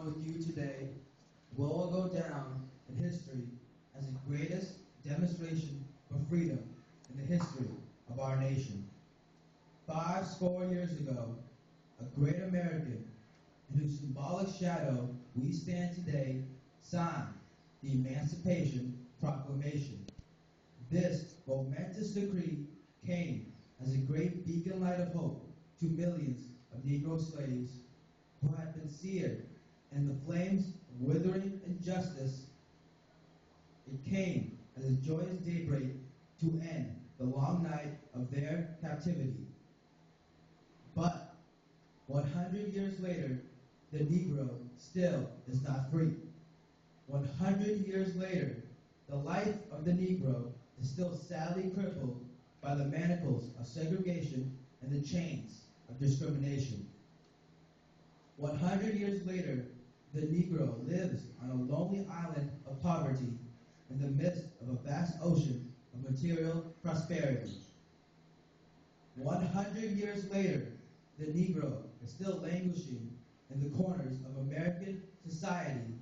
one with you today will go down in history as the greatest demonstration for freedom in the history of our nation. 50 years ago, a great American in whose symbolic shadow we stand today signed the Emancipation Proclamation. This momentous decree came as a great beacon light of hope to millions of Negro slaves who had been seared in the flames of withering injustice. It came as a joyous daybreak to end the long night of their captivity. But 100 years later, the Negro still is not free. 100 years later, the life of the Negro is still sadly crippled by the manacles of segregation and the chains of discrimination. 100 years later, the Negro lives on a lonely island of poverty in the midst of a vast ocean of material prosperity. 100 years later, the Negro is still languishing in the corners of American society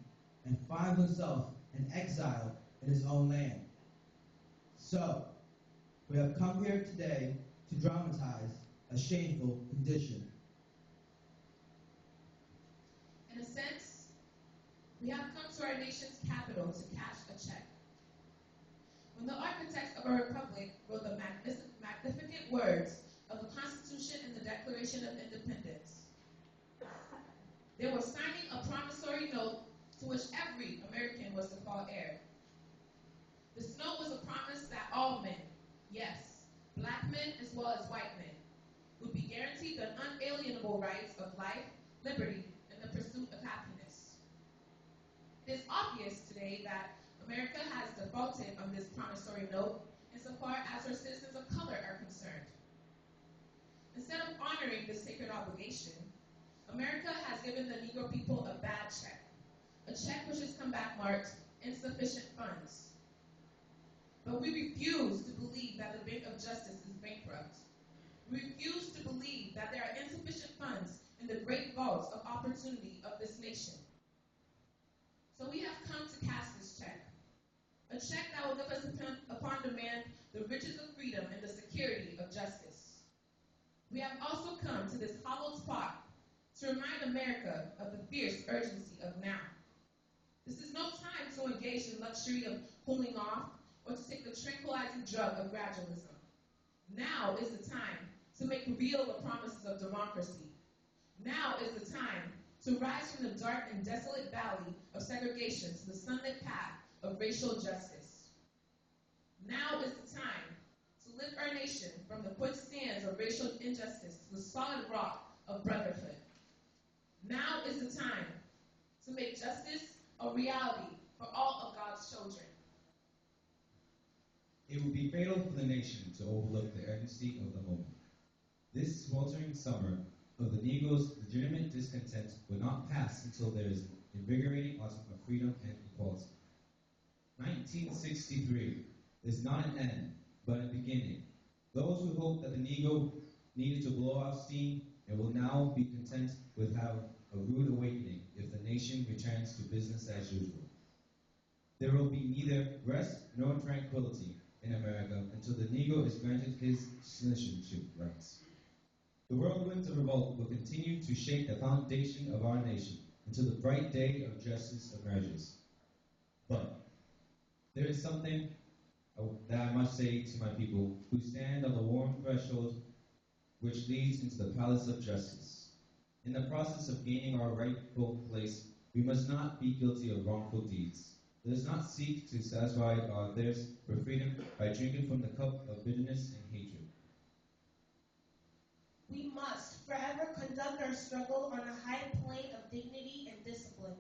and finds himself in exile in his own land. So, we have come here today to dramatize a shameful condition. In a sense, we have come to our nation's capital to cash a check. When the architects of our republic wrote the magnificent words of the Constitution and the Declaration of Independence, they were signing a promissory note to which every American was to fall heir. This note was a promise that all men, yes, black men as well as white men, would be guaranteed the unalienable rights of life, liberty, and the pursuit of happiness. It is obvious today that America has defaulted on this promissory note insofar as her citizens of color are concerned. Instead of honoring this sacred obligation, America has given the Negro people a bad check, a check which has come back marked insufficient funds. But we refuse to believe that the Bank of Justice is bankrupt. We refuse to believe that there are insufficient funds in the great vaults of opportunity of this nation. So we have come to cash this check, a check that will give us upon demand the riches of freedom and the security of justice. We have also come to this hallowed spot to remind America of the fierce urgency of now. This is no time to engage in luxury of cooling off or to take the tranquilizing drug of gradualism. Now is the time to make real the promises of democracy. Now is the time to rise from the dark and desolate valley of segregation to the sunlit path of racial justice. Now is the time to lift our nation from the quicksands of racial injustice to the solid rock of brotherhood. Now is the time to make justice a reality for all of God's children. It would be fatal for the nation to overlook the urgency of the moment. This sweltering summer of the Negro's legitimate discontent will not pass until there is an invigorating autumn of freedom and equality. 1963 is not an end, but a beginning. Those who hoped that the Negro needed to blow off steam and will now be content with have a rude awakening if the nation returns to business as usual. There will be neither rest nor tranquility in America until the Negro is granted his citizenship rights. The whirlwinds of revolt will continue to shake the foundation of our nation until the bright day of justice emerges. But there is something that I must say to my people who stand on the warm threshold which leads into the palace of justice. In the process of gaining our rightful place, we must not be guilty of wrongful deeds. Let us not seek to satisfy our thirst for freedom by drinking from the cup of bitterness and hatred. We must forever conduct our struggle on a high plane of dignity and discipline.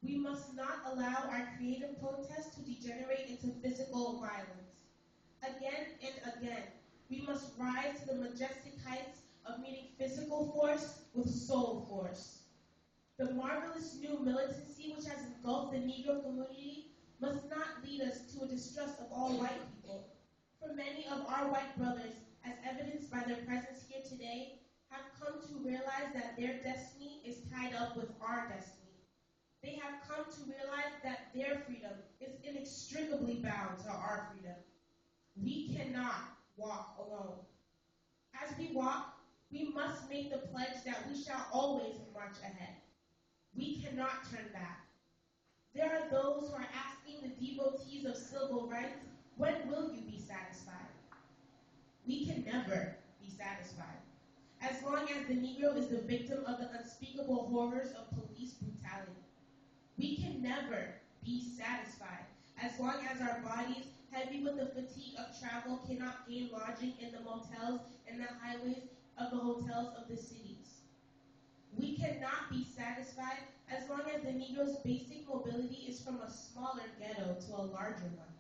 We must not allow our creative protest to degenerate into physical violence. Again and again, we must rise to the majestic heights of meeting physical force with soul force. The marvelous new militancy which has engulfed the Negro community must not lead us to a distrust of all white people. For many of our white brothers, as evidenced by their presence here today, have come to realize that their destiny is tied up with our destiny. They have come to realize that their freedom is inextricably bound to our freedom. We cannot walk alone. As we walk, we must make the pledge that we shall always march ahead. We cannot turn back. There are those who are asking the devotees of civil rights, when will you be satisfied? We can never be satisfied. As long as the Negro is the victim of the unspeakable horrors of police brutality. We can never be satisfied. As long as our bodies, heavy with the fatigue of travel, cannot gain lodging in the motels and the highways of the hotels of the cities. We cannot be satisfied as long as the Negro's basic mobility is from a smaller ghetto to a larger one.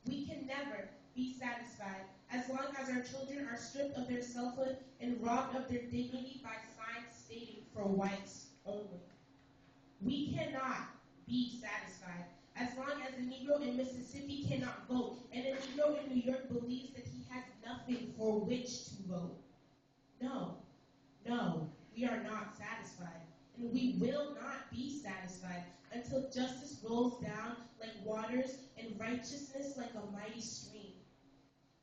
We can never be satisfied as long as our children are stripped of their selfhood and robbed of their dignity by signs stating for whites only. We cannot be satisfied as long as a Negro in Mississippi cannot vote and a Negro in New York believes that he has nothing for which to vote. No, we are not satisfied, and we will not be satisfied until justice rolls down like waters and righteousness like a mighty stream.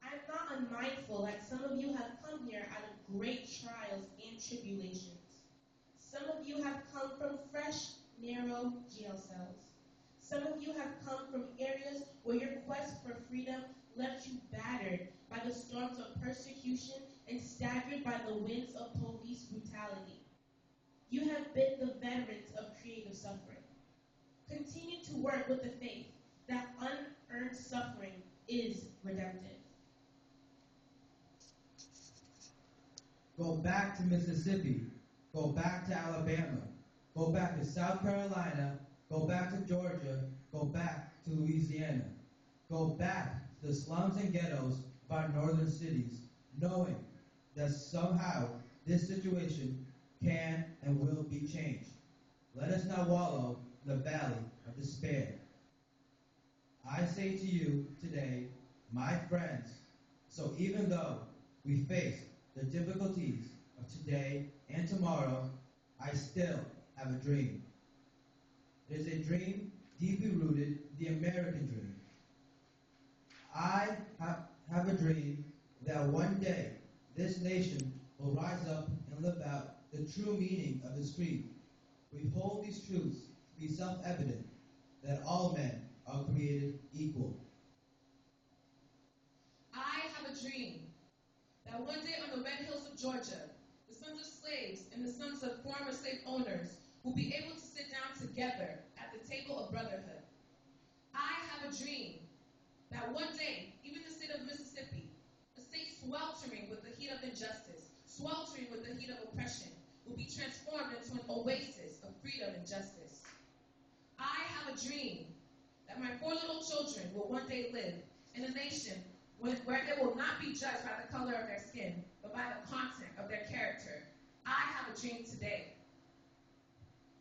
I'm not unmindful that some of you have come here out of great trials and tribulations. Some of you have come from fresh, narrow jail cells. Some of you have come from areas where your quest for freedom left you battered by the storms of persecution and staggered by the winds of police brutality. You have been the veterans of creative suffering. Continue to work with the faith that unearned suffering is redemptive. Go back to Mississippi. Go back to Alabama. Go back to South Carolina. Go back to Georgia. Go back to Louisiana. Go back to the slums and ghettos of our northern cities, knowing that somehow this situation can and will be changed. Let us not wallow in the valley of despair. I say to you today, my friends, so even though we face the difficulties of today and tomorrow, I still have a dream. It is a dream deeply rooted in the American dream. I have a dream that one day this nation will rise up and live out the true meaning of its creed. We hold these truths to be self-evident, that all men are created equal. I have a dream that one day on the red hills of Georgia, the sons of slaves and the sons of former slave owners will be able to sit down together at the table of brotherhood. I have a dream that one day, even the state of Mississippi, a state sweltering with the heat of injustice, sweltering with the heat of oppression, will be transformed into an oasis of freedom and justice. I have a dream that my 4 little children will one day live in a nation where they will not be judged by the color of their skin, but by the content of their character. I have a dream today.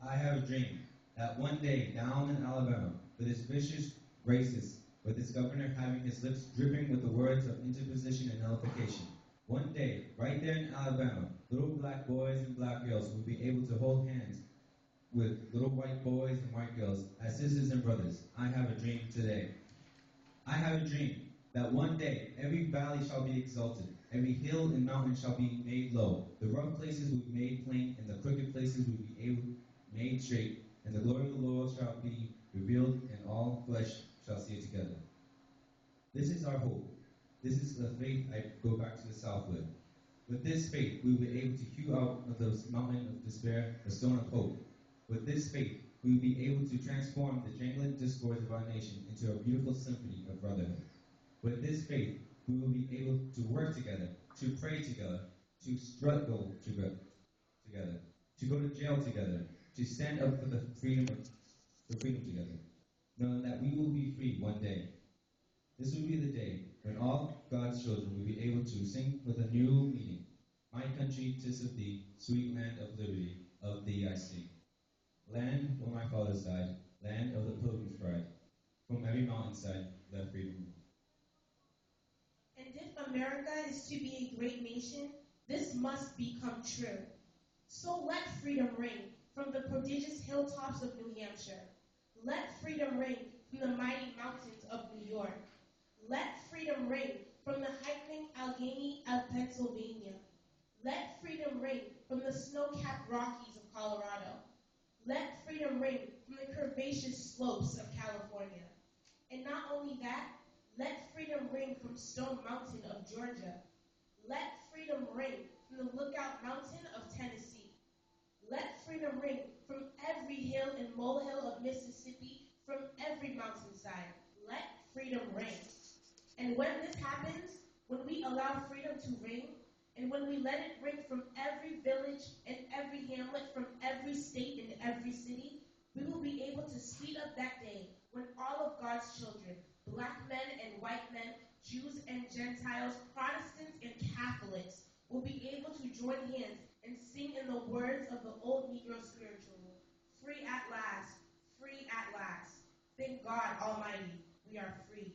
I have a dream that one day down in Alabama, with its vicious racists, with its governor having his lips dripping with the words of interposition and nullification, one day, right there in Alabama, little black boys and black girls will be able to hold hands with little white boys and white girls as sisters and brothers. I have a dream today. I have a dream that one day every valley shall be exalted, every hill and mountain shall be made low, the rough places will be made plain, and the crooked places will be made straight, and the glory of the Lord shall be revealed, and all flesh shall see it together. This is our hope. This is the faith I go back to the south with. With this faith, we will be able to hew out of the mountain of despair the stone of hope. With this faith, we will be able to transform the jangling discords of our nation into a beautiful symphony of brotherhood. With this faith, we will be able to work together, to pray together, to struggle together, to go to jail together, to stand up for freedom together, knowing that we will be free one day. This will be the day when all God's children will be able to sing with a new meaning. My country, 'tis of thee, sweet land of liberty, of thee I sing. Land where my fathers died, land of the pilgrim's pride, from every mountainside, let freedom. And if America is to be a great nation, this must become true. So let freedom ring from the prodigious hilltops of New Hampshire. Let freedom ring from the mighty mountains of New York. Let freedom ring from the hiking Allegheny of Pennsylvania. Let freedom ring from the snow-capped Rockies of Colorado. Let freedom ring from the curvaceous slopes of California. And not only that, let freedom ring from Stone Mountain of Georgia. Let freedom ring from the Lookout Mountain of Tennessee. Let freedom ring from every hill and molehill of Mississippi, from every mountainside. Let freedom ring. And when this happens, when we allow freedom to ring, and when we let it ring from every village and every hamlet, from every state and every city, we will be able to speed up that day when all of God's children, black men and white men, Jews and Gentiles, Protestants and Catholics, will be able to join hands and sing in the words of the old Negro spiritual, free at last, free at last. Thank God Almighty, we are free.